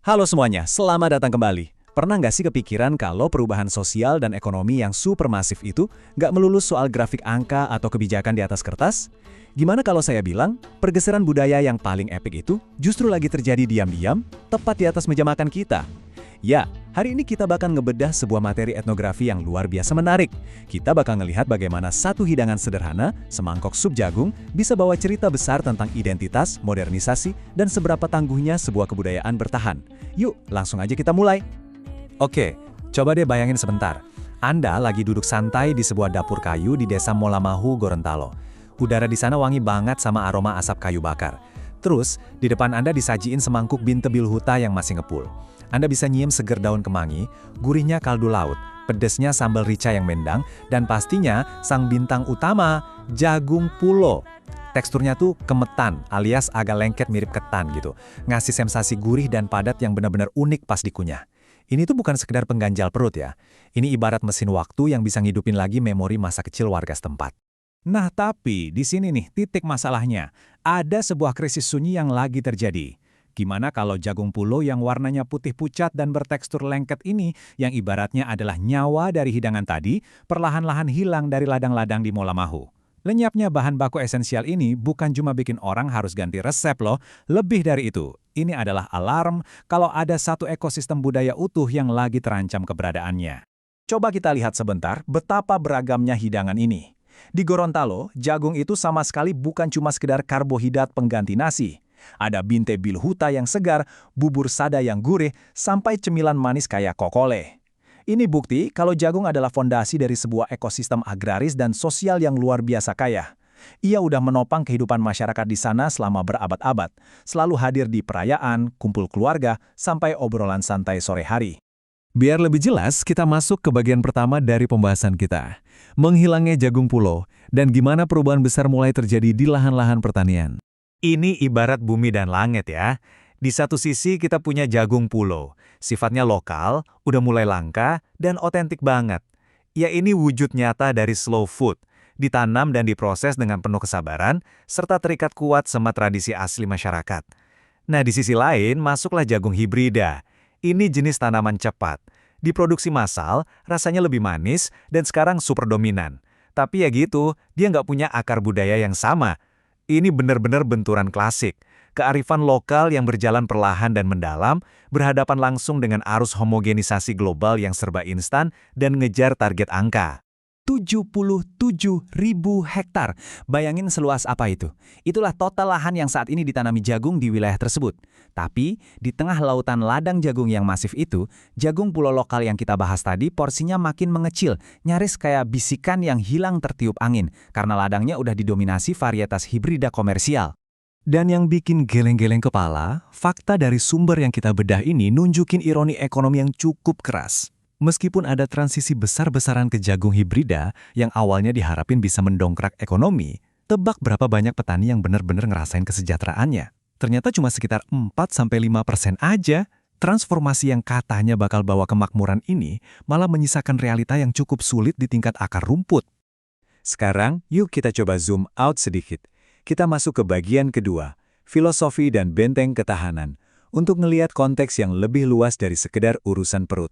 Halo semuanya, selamat datang kembali. Pernah nggak sih kepikiran kalau perubahan sosial dan ekonomi yang supermasif itu nggak melulu soal grafik angka atau kebijakan di atas kertas? Gimana kalau saya bilang, pergeseran budaya yang paling epik itu justru lagi terjadi diam-diam, tepat di atas meja makan kita? Ya, hari ini kita bakal ngebedah sebuah materi etnografi yang luar biasa menarik. Kita bakal ngelihat bagaimana satu hidangan sederhana, semangkok sup jagung, bisa bawa cerita besar tentang identitas, modernisasi, dan seberapa tangguhnya sebuah kebudayaan bertahan. Yuk, langsung aja kita mulai. Oke, coba deh bayangin sebentar. Anda lagi duduk santai di sebuah dapur kayu di desa Molamahu, Gorontalo. Udara di sana wangi banget sama aroma asap kayu bakar. Terus, di depan Anda disajiin semangkuk bintebil huta yang masih ngepul. Anda bisa nyium seger daun kemangi, gurihnya kaldu laut, pedesnya sambal rica yang mendang, dan pastinya sang bintang utama, jagung pulo. Teksturnya tuh kemetan alias agak lengket mirip ketan gitu. Ngasih sensasi gurih dan padat yang benar-benar unik pas dikunyah. Ini tuh bukan sekedar pengganjal perut ya. Ini ibarat mesin waktu yang bisa ngidupin lagi memori masa kecil warga setempat. Nah tapi di sini nih titik masalahnya. Ada sebuah krisis sunyi yang lagi terjadi. Gimana kalau jagung pulo yang warnanya putih pucat dan bertekstur lengket ini, yang ibaratnya adalah nyawa dari hidangan tadi, perlahan-lahan hilang dari ladang-ladang di Molamahu. Lenyapnya bahan baku esensial ini bukan cuma bikin orang harus ganti resep loh, lebih dari itu. Ini adalah alarm kalau ada satu ekosistem budaya utuh yang lagi terancam keberadaannya. Coba kita lihat sebentar betapa beragamnya hidangan ini. Di Gorontalo, jagung itu sama sekali bukan cuma sekedar karbohidrat pengganti nasi. Ada binte bil huta yang segar, bubur sada yang gurih, sampai cemilan manis kayak kokole. Ini bukti kalau jagung adalah fondasi dari sebuah ekosistem agraris dan sosial yang luar biasa kaya. Ia udah menopang kehidupan masyarakat di sana selama berabad-abad, selalu hadir di perayaan, kumpul keluarga, sampai obrolan santai sore hari. Biar lebih jelas, kita masuk ke bagian pertama dari pembahasan kita. Menghilangnya jagung pulo, dan gimana perubahan besar mulai terjadi di lahan-lahan pertanian. Ini ibarat bumi dan langit ya. Di satu sisi kita punya jagung pulo. Sifatnya lokal, udah mulai langka, dan otentik banget. Ya ini wujud nyata dari slow food. Ditanam dan diproses dengan penuh kesabaran, serta terikat kuat sama tradisi asli masyarakat. Nah di sisi lain, masuklah jagung hibrida. Ini jenis tanaman cepat. Diproduksi massal, rasanya lebih manis, dan sekarang super dominan. Tapi ya gitu, dia nggak punya akar budaya yang sama. Ini benar-benar benturan klasik. Kearifan lokal yang berjalan perlahan dan mendalam, berhadapan langsung dengan arus homogenisasi global yang serba instan dan ngejar target angka. 77.000 hektar. Bayangin seluas apa itu. Itulah total lahan yang saat ini ditanami jagung di wilayah tersebut. Tapi, di tengah lautan ladang jagung yang masif itu, jagung pulo lokal yang kita bahas tadi porsinya makin mengecil, nyaris kayak bisikan yang hilang tertiup angin, karena ladangnya udah didominasi varietas hibrida komersial. Dan yang bikin geleng-geleng kepala, fakta dari sumber yang kita bedah ini nunjukin ironi ekonomi yang cukup keras. Meskipun ada transisi besar-besaran ke jagung hibrida yang awalnya diharapin bisa mendongkrak ekonomi, tebak berapa banyak petani yang benar-benar ngerasain kesejahteraannya. Ternyata cuma sekitar 4-5% aja. Transformasi yang katanya bakal bawa kemakmuran ini malah menyisakan realita yang cukup sulit di tingkat akar rumput. Sekarang, yuk kita coba zoom out sedikit. Kita masuk ke bagian kedua, filosofi dan benteng ketahanan, untuk ngelihat konteks yang lebih luas dari sekedar urusan perut.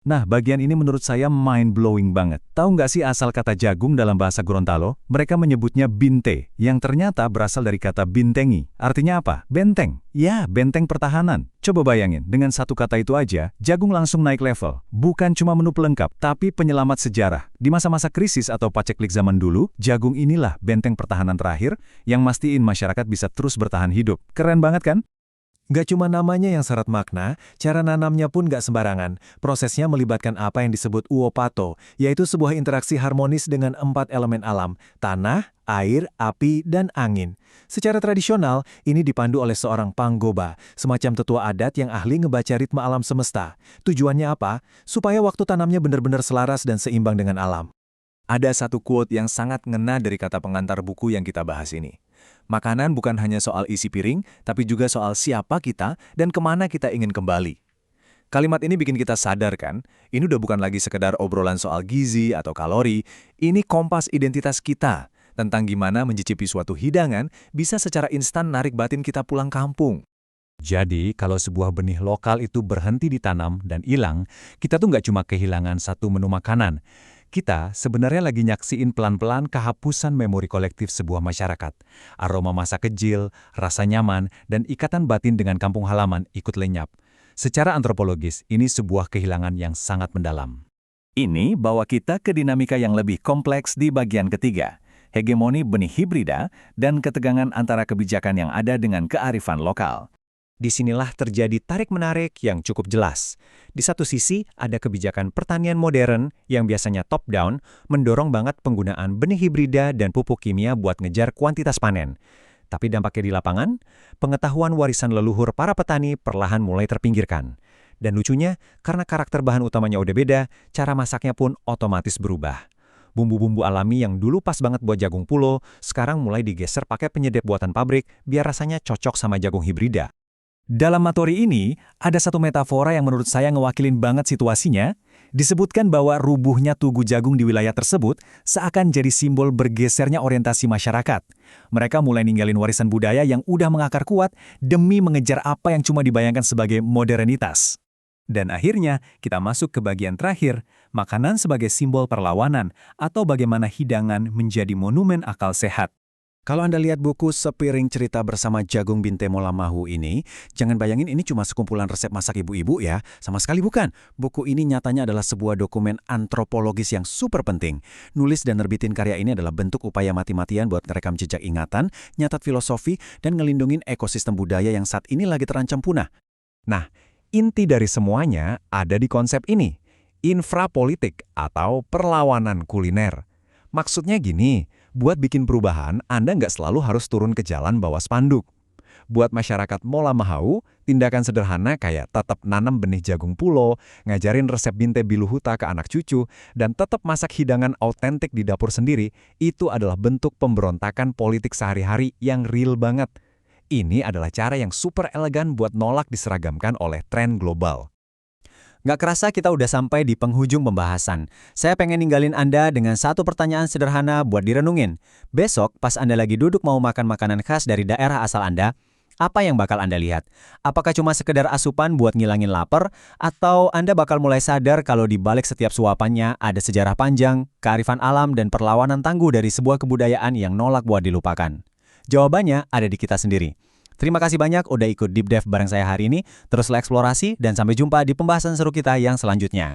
Nah, bagian ini menurut saya mind-blowing banget. Tahu nggak sih asal kata jagung dalam bahasa Gorontalo? Mereka menyebutnya binte, yang ternyata berasal dari kata bintengi. Artinya apa? Benteng. Ya, benteng pertahanan. Coba bayangin, dengan satu kata itu aja, jagung langsung naik level. Bukan cuma menu pelengkap, tapi penyelamat sejarah. Di masa-masa krisis atau paceklik zaman dulu, jagung inilah benteng pertahanan terakhir yang mastiin masyarakat bisa terus bertahan hidup. Keren banget kan? Gak cuma namanya yang syarat makna, cara nanamnya pun gak sembarangan. Prosesnya melibatkan apa yang disebut uopato, yaitu sebuah interaksi harmonis dengan 4 elemen alam, tanah, air, api, dan angin. Secara tradisional, ini dipandu oleh seorang panggoba, semacam tetua adat yang ahli ngebaca ritme alam semesta. Tujuannya apa? Supaya waktu tanamnya benar-benar selaras dan seimbang dengan alam. Ada satu quote yang sangat ngena dari kata pengantar buku yang kita bahas ini. Makanan bukan hanya soal isi piring, tapi juga soal siapa kita dan kemana kita ingin kembali. Kalimat ini bikin kita sadar kan, ini udah bukan lagi sekedar obrolan soal gizi atau kalori, ini kompas identitas kita, tentang gimana mencicipi suatu hidangan bisa secara instan narik batin kita pulang kampung. Jadi, kalau sebuah benih lokal itu berhenti ditanam dan hilang, kita tuh nggak cuma kehilangan satu menu makanan. Kita sebenarnya lagi nyaksiin pelan-pelan kehapusan memori kolektif sebuah masyarakat. Aroma masa kecil, rasa nyaman, dan ikatan batin dengan kampung halaman ikut lenyap. Secara antropologis, ini sebuah kehilangan yang sangat mendalam. Ini bawa kita ke dinamika yang lebih kompleks di bagian ketiga, hegemoni benih hibrida dan ketegangan antara kebijakan yang ada dengan kearifan lokal. Disinilah terjadi tarik-menarik yang cukup jelas. Di satu sisi, ada kebijakan pertanian modern yang biasanya top-down, mendorong banget penggunaan benih hibrida dan pupuk kimia buat ngejar kuantitas panen. Tapi dampaknya di lapangan, pengetahuan warisan leluhur para petani perlahan mulai terpinggirkan. Dan lucunya, karena karakter bahan utamanya udah beda, cara masaknya pun otomatis berubah. Bumbu-bumbu alami yang dulu pas banget buat jagung pulo, sekarang mulai digeser pakai penyedap buatan pabrik biar rasanya cocok sama jagung hibrida. Dalam materi ini, ada satu metafora yang menurut saya ngewakilin banget situasinya. Disebutkan bahwa rubuhnya tugu jagung di wilayah tersebut seakan jadi simbol bergesernya orientasi masyarakat. Mereka mulai ninggalin warisan budaya yang udah mengakar kuat demi mengejar apa yang cuma dibayangkan sebagai modernitas. Dan akhirnya, kita masuk ke bagian terakhir, makanan sebagai simbol perlawanan atau bagaimana hidangan menjadi monumen akal sehat. Kalau Anda lihat buku Sepiring Cerita Bersama Jagung Binte Mola Mahu ini, jangan bayangin ini cuma sekumpulan resep masak ibu-ibu ya. Sama sekali bukan. Buku ini nyatanya adalah sebuah dokumen antropologis yang super penting. Nulis dan nerbitin karya ini adalah bentuk upaya mati-matian buat ngerekam jejak ingatan, nyatat filosofi, dan ngelindungin ekosistem budaya yang saat ini lagi terancam punah. Nah, inti dari semuanya ada di konsep ini, infrapolitik atau perlawanan kuliner. Maksudnya gini, buat bikin perubahan, Anda nggak selalu harus turun ke jalan bawa spanduk. Buat masyarakat Mola Mahau, tindakan sederhana kayak tetap nanam benih jagung pulo, ngajarin resep binte biluhuta ke anak cucu, dan tetap masak hidangan autentik di dapur sendiri, itu adalah bentuk pemberontakan politik sehari-hari yang real banget. Ini adalah cara yang super elegan buat nolak diseragamkan oleh tren global. Nggak kerasa kita udah sampai di penghujung pembahasan. Saya pengen ninggalin Anda dengan satu pertanyaan sederhana buat direnungin. Besok, pas Anda lagi duduk mau makan makanan khas dari daerah asal Anda, apa yang bakal Anda lihat? Apakah cuma sekedar asupan buat ngilangin lapar? Atau Anda bakal mulai sadar kalau di balik setiap suapannya ada sejarah panjang, kearifan alam, dan perlawanan tangguh dari sebuah kebudayaan yang nolak buat dilupakan? Jawabannya ada di kita sendiri. Terima kasih banyak udah ikut Deep Dive bareng saya hari ini. Teruslah eksplorasi dan sampai jumpa di pembahasan seru kita yang selanjutnya.